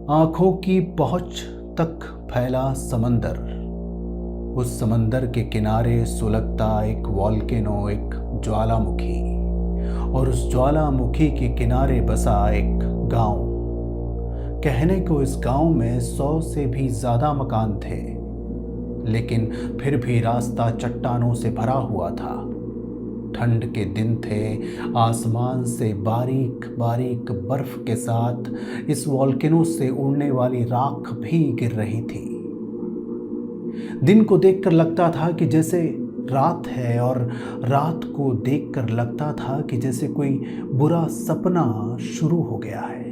आंखों की पहुंच तक फैला समंदर। उस समंदर के किनारे सुलगता एक वॉल्केनो, एक ज्वालामुखी, और उस ज्वालामुखी के किनारे बसा एक गांव। कहने को इस गांव में 100 से भी ज्यादा मकान थे, लेकिन फिर भी रास्ता चट्टानों से भरा हुआ था। ठंड के दिन थे, आसमान से बारीक बारीक बर्फ के साथ इस वॉल्केनो से उड़ने वाली राख भी गिर रही थी। दिन को देखकर लगता था कि जैसे रात है, और रात को देखकर लगता था कि जैसे कोई बुरा सपना शुरू हो गया है।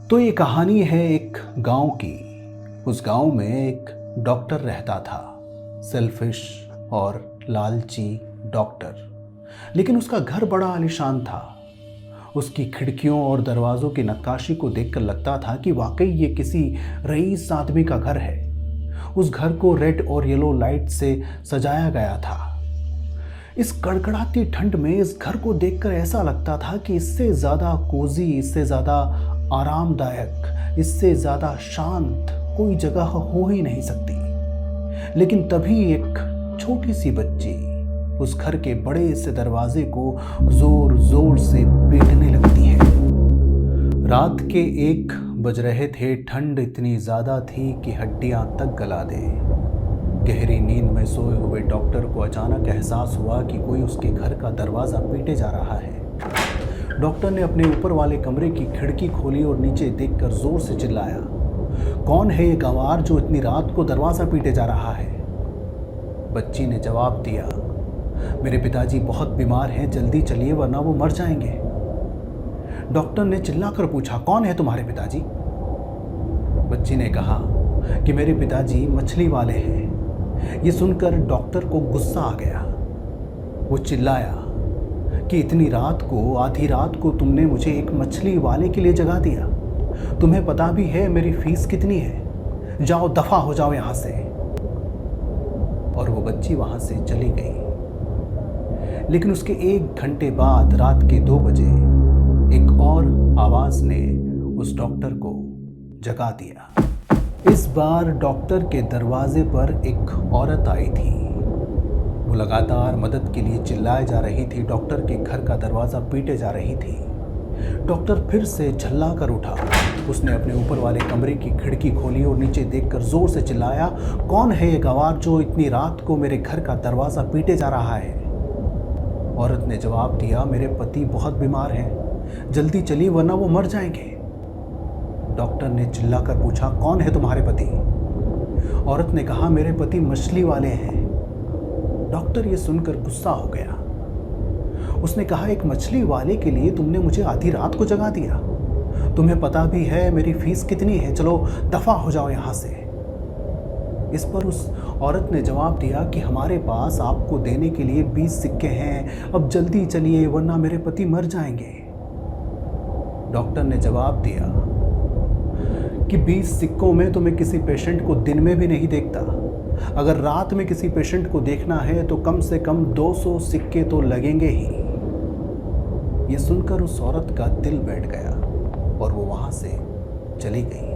तो ये कहानी है एक गांव की। उस गांव में एक डॉक्टर रहता था, सेल्फिश और लालची डॉक्टर। लेकिन उसका घर बड़ा आलीशान था। उसकी खिड़कियों और दरवाज़ों की नक्काशी को देखकर लगता था कि वाकई ये किसी रईस आदमी का घर है। उस घर को रेड और येलो लाइट से सजाया गया था। इस कड़कड़ाती ठंड में इस घर को देखकर ऐसा लगता था कि इससे ज़्यादा कोजी, इससे ज़्यादा आरामदायक, इससे ज़्यादा शांत कोई जगह हो ही नहीं सकती। लेकिन तभी एक छोटी सी बच्ची उस घर के बड़े से दरवाजे को जोर जोर से पीटने लगती है। रात के 1 बज रहे थे। ठंड इतनी ज्यादा थी कि हड्डियां तक गला दे। गहरी नींद में सोए हुए डॉक्टर को अचानक एहसास हुआ कि कोई उसके घर का दरवाजा पीटे जा रहा है। डॉक्टर ने अपने ऊपर वाले कमरे की खिड़की खोली और नीचे देखकर जोर से चिल्लाया, कौन है ये गंवार जो इतनी रात को दरवाजा पीटे जा रहा है? बच्ची ने जवाब दिया, मेरे पिताजी बहुत बीमार हैं, जल्दी चलिए वरना वो मर जाएंगे। डॉक्टर ने चिल्लाकर पूछा, कौन है तुम्हारे पिताजी? बच्ची ने कहा कि मेरे पिताजी मछली वाले हैं। ये सुनकर डॉक्टर को गुस्सा आ गया। वो चिल्लाया कि इतनी रात को, आधी रात को तुमने मुझे एक मछली वाले के लिए जगा दिया। तुम्हें पता भी है मेरी फीस कितनी है? जाओ, दफा हो जाओ यहां से। और वो बच्ची वहां से चली गई। लेकिन उसके 1 घंटे बाद रात के 2 बजे एक और आवाज ने उस डॉक्टर को जगा दिया। इस बार डॉक्टर के दरवाजे पर एक औरत आई थी। वो लगातार मदद के लिए चिल्लाए जा रही थी, डॉक्टर के घर का दरवाजा पीटे जा रही थी। डॉक्टर फिर से झल्ला कर उठा। उसने अपने ऊपर वाले कमरे की खिड़की खोली और नीचे देखकर जोर से चिल्लाया, कौन है ये गंवार जो इतनी रात को मेरे घर का दरवाजा पीटे जा रहा है? औरत ने जवाब दिया, मेरे पति बहुत बीमार हैं, जल्दी चलिए वरना वो मर जाएंगे। डॉक्टर ने चिल्लाकर पूछा, कौन है तुम्हारे पति? औरत ने कहा, मेरे पति मछली वाले हैं। डॉक्टर ये सुनकर गुस्सा हो गया। उसने कहा, एक मछली वाले के लिए तुमने मुझे आधी रात को जगा दिया? तुम्हें पता भी है मेरी फीस कितनी है? चलो दफा हो जाओ यहां से। इस पर उस औरत ने जवाब दिया कि हमारे पास आपको देने के लिए 20 सिक्के हैं, अब जल्दी चलिए वरना मेरे पति मर जाएंगे। डॉक्टर ने जवाब दिया कि 20 सिक्कों में तो मैं किसी पेशेंट को दिन में भी नहीं देखता। अगर रात में किसी पेशेंट को देखना है तो कम से कम 200 सिक्के तो लगेंगे ही। ये सुनकर उस औरत का दिल बैठ गया और वो वहां से चली गई।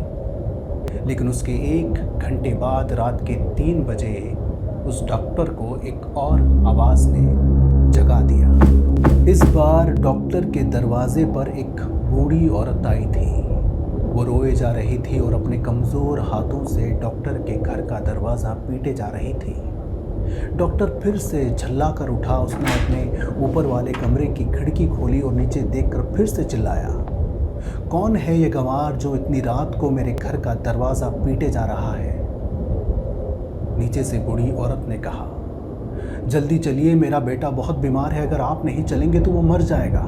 लेकिन उसके 1 घंटे बाद रात के 3 बजे उस डॉक्टर को एक और आवाज ने जगा दिया। इस बार डॉक्टर के दरवाजे पर एक बूढ़ी औरत आई थी। वो रोए जा रही थी और अपने कमजोर हाथों से डॉक्टर के घर का दरवाजा पीटे जा रही थी। डॉक्टर फिर से झल्ला कर उठा। उसने अपने ऊपर वाले कमरे की खिड़की खोली और नीचे देखकर फिर से चिल्लाया, कौन है ये गंवार जो इतनी रात को मेरे घर का दरवाजा पीटे जा रहा है? नीचे से बूढ़ी औरत ने कहा, जल्दी चलिए, मेरा बेटा बहुत बीमार है, अगर आप नहीं चलेंगे तो वो मर जाएगा।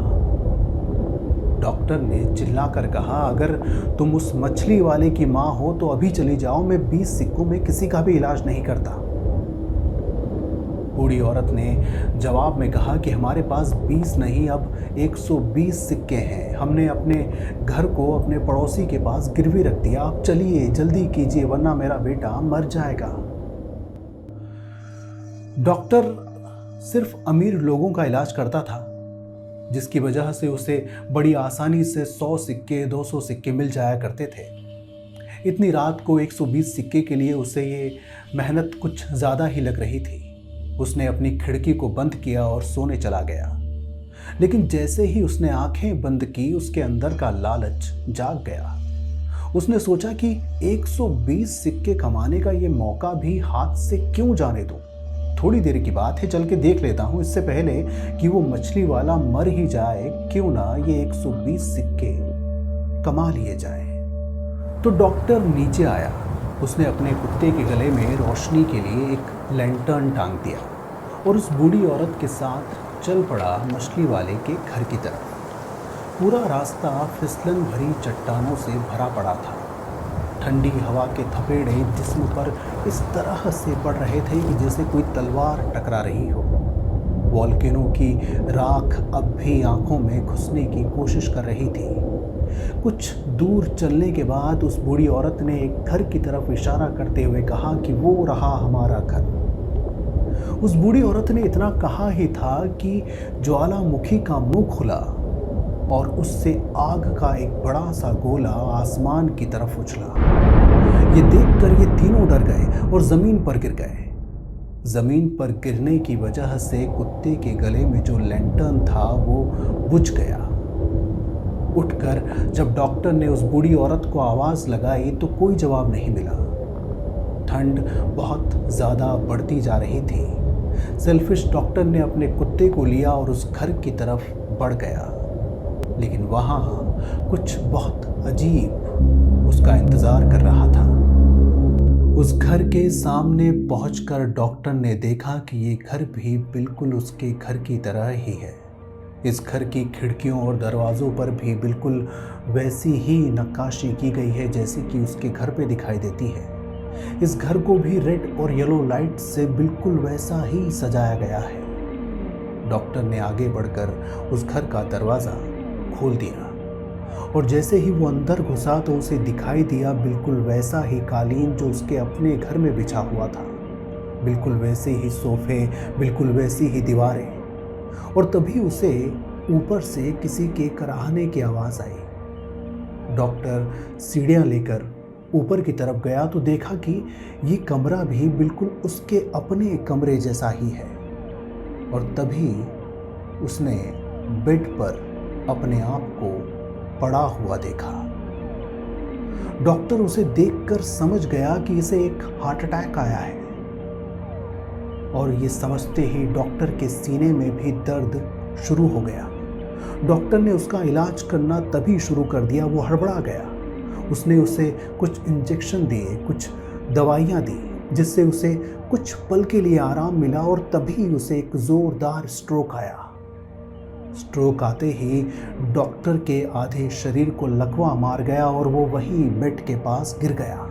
डॉक्टर ने चिल्लाकर कहा, अगर तुम उस मछली वाले की माँ हो तो अभी चली जाओ, मैं 20 सिक्कों में किसी का भी इलाज नहीं करता। बूढ़ी औरत ने जवाब में कहा कि हमारे पास 20 नहीं, अब 120 सिक्के हैं। हमने अपने घर को अपने पड़ोसी के पास गिरवी रख दिया। आप चलिए, जल्दी कीजिए वरना मेरा बेटा मर जाएगा। डॉक्टर सिर्फ अमीर लोगों का इलाज करता था, जिसकी वजह से उसे बड़ी आसानी से 100 सिक्के 200 सिक्के मिल जाया करते थे। इतनी रात को 120 सिक्के के लिए उसे ये मेहनत कुछ ज़्यादा ही लग रही थी। उसने अपनी खिड़की को बंद किया और सोने चला गया। लेकिन जैसे ही उसने आंखें बंद की, उसके अंदर का लालच जाग गया। उसने सोचा कि 120 सिक्के कमाने का ये मौका भी हाथ से क्यों जाने दूं। थोड़ी देर की बात है, चल के देख लेता हूं, इससे पहले कि वो मछली वाला मर ही जाए, क्यों ना ये 120 सिक्के कमा लिए जाए। तो डॉक्टर नीचे आया। उसने अपने कुत्ते के गले में रोशनी के लिए एक लैंटर्न टांग दिया और उस बूढ़ी औरत के साथ चल पड़ा मछली वाले के घर की तरफ। पूरा रास्ता फिसलन भरी चट्टानों से भरा पड़ा था। ठंडी हवा के थपेड़े जिस्म पर इस तरह से पड़ रहे थे कि जैसे कोई तलवार टकरा रही हो। वॉल्केनो की राख अब भी आंखों में घुसने की कोशिश कर रही थी। कुछ दूर चलने के बाद उस बूढ़ी औरत ने एक घर की तरफ इशारा करते हुए कहा कि वो रहा हमारा घर। उस बूढ़ी औरत ने इतना कहा ही था कि ज्वालामुखी का मुंह खुला और उससे आग का एक बड़ा सा गोला आसमान की तरफ उछला। ये देखकर ये तीनों डर गए और जमीन पर गिर गए। जमीन पर गिरने की वजह से कुत्ते के गले में जो लैंटर्न था वो बुझ गया। उठकर जब डॉक्टर ने उस बूढ़ी औरत को आवाज लगाई तो कोई जवाब नहीं मिला। ठंड बहुत ज़्यादा बढ़ती जा रही थी। सेल्फिश डॉक्टर ने अपने कुत्ते को लिया और उस घर की तरफ बढ़ गया। लेकिन वहाँ कुछ बहुत अजीब उसका इंतज़ार कर रहा था। उस घर के सामने पहुंचकर डॉक्टर ने देखा कि ये घर भी बिल्कुल उसके घर की तरह ही है। इस घर की खिड़कियों और दरवाज़ों पर भी बिल्कुल वैसी ही नक्काशी की गई है जैसी कि उसके घर पे दिखाई देती है। इस घर को भी रेड और येलो लाइट से बिल्कुल वैसा ही सजाया गया है। डॉक्टर ने आगे बढ़कर उस घर का दरवाज़ा खोल दिया और जैसे ही वो अंदर घुसा तो उसे दिखाई दिया बिल्कुल वैसा ही कालीन जो उसके अपने घर में बिछा हुआ था। बिल्कुल वैसे ही सोफे, बिल्कुल वैसी ही दीवारें। और तभी उसे ऊपर से किसी के कराहने की आवाज़ आई। डॉक्टर सीढ़ियाँ लेकर ऊपर की तरफ गया तो देखा कि ये कमरा भी बिल्कुल उसके अपने कमरे जैसा ही है। और तभी उसने बेड पर अपने आप को पड़ा हुआ देखा। डॉक्टर उसे देखकर समझ गया कि इसे एक हार्ट अटैक आया है और ये समझते ही डॉक्टर के सीने में भी दर्द शुरू हो गया। डॉक्टर ने उसका इलाज करना तभी शुरू कर दिया। वो हड़बड़ा गया। उसने उसे कुछ इंजेक्शन दिए, कुछ दवाइयाँ दी, जिससे उसे कुछ पल के लिए आराम मिला और तभी उसे एक ज़ोरदार स्ट्रोक आया। स्ट्रोक आते ही डॉक्टर के आधे शरीर को लकवा मार गया और वो वहीं बेड के पास गिर गया।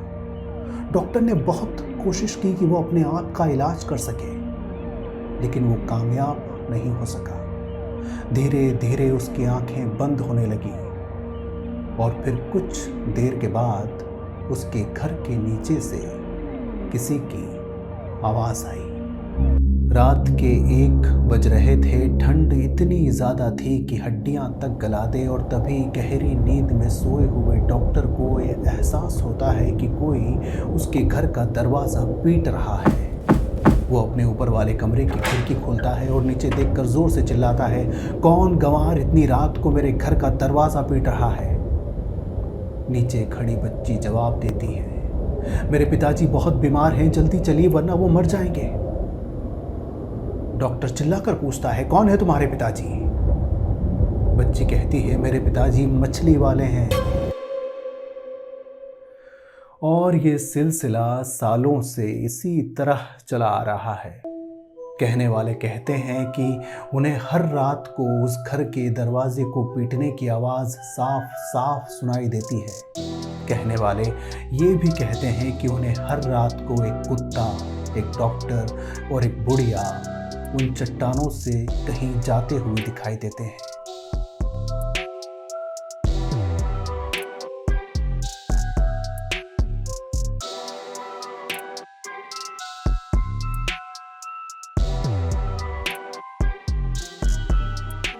डॉक्टर ने बहुत कोशिश की कि वो अपने आप का इलाज कर सके, लेकिन वो कामयाब नहीं हो सका। धीरे धीरे उसकी आंखें बंद होने लगी और फिर कुछ देर के बाद उसके घर के नीचे से किसी की आवाज़ आई। रात के 1 बज रहे थे। ठंड इतनी ज़्यादा थी कि हड्डियां तक गला दे और तभी गहरी नींद में सोए हुए डॉक्टर को ये एहसास होता है कि कोई उसके घर का दरवाज़ा पीट रहा है। वो अपने ऊपर वाले कमरे की खिड़की खोलता है और नीचे देखकर ज़ोर से चिल्लाता है, कौन गंवार इतनी रात को मेरे घर का दरवाज़ा पीट रहा है। नीचे खड़ी बच्ची जवाब देती है, मेरे पिताजी बहुत बीमार हैं, जल्दी चलिए वरना वो मर जाएंगे। डॉक्टर चिल्लाकर पूछता है, कौन है तुम्हारे पिताजी? बच्ची कहती है, मेरे पिताजी मछली वाले हैं। और ये सिलसिला सालों से इसी तरह चला आ रहा है। कहने वाले कहते हैं कि उन्हें हर रात को उस घर के दरवाजे को पीटने की आवाज़ साफ साफ सुनाई देती है। कहने वाले ये भी कहते हैं कि उन्हें हर रात को एक कुत्ता, एक डॉक्टर और एक बुढ़िया उन चट्टानों से कहीं जाते हुए दिखाई देते हैं।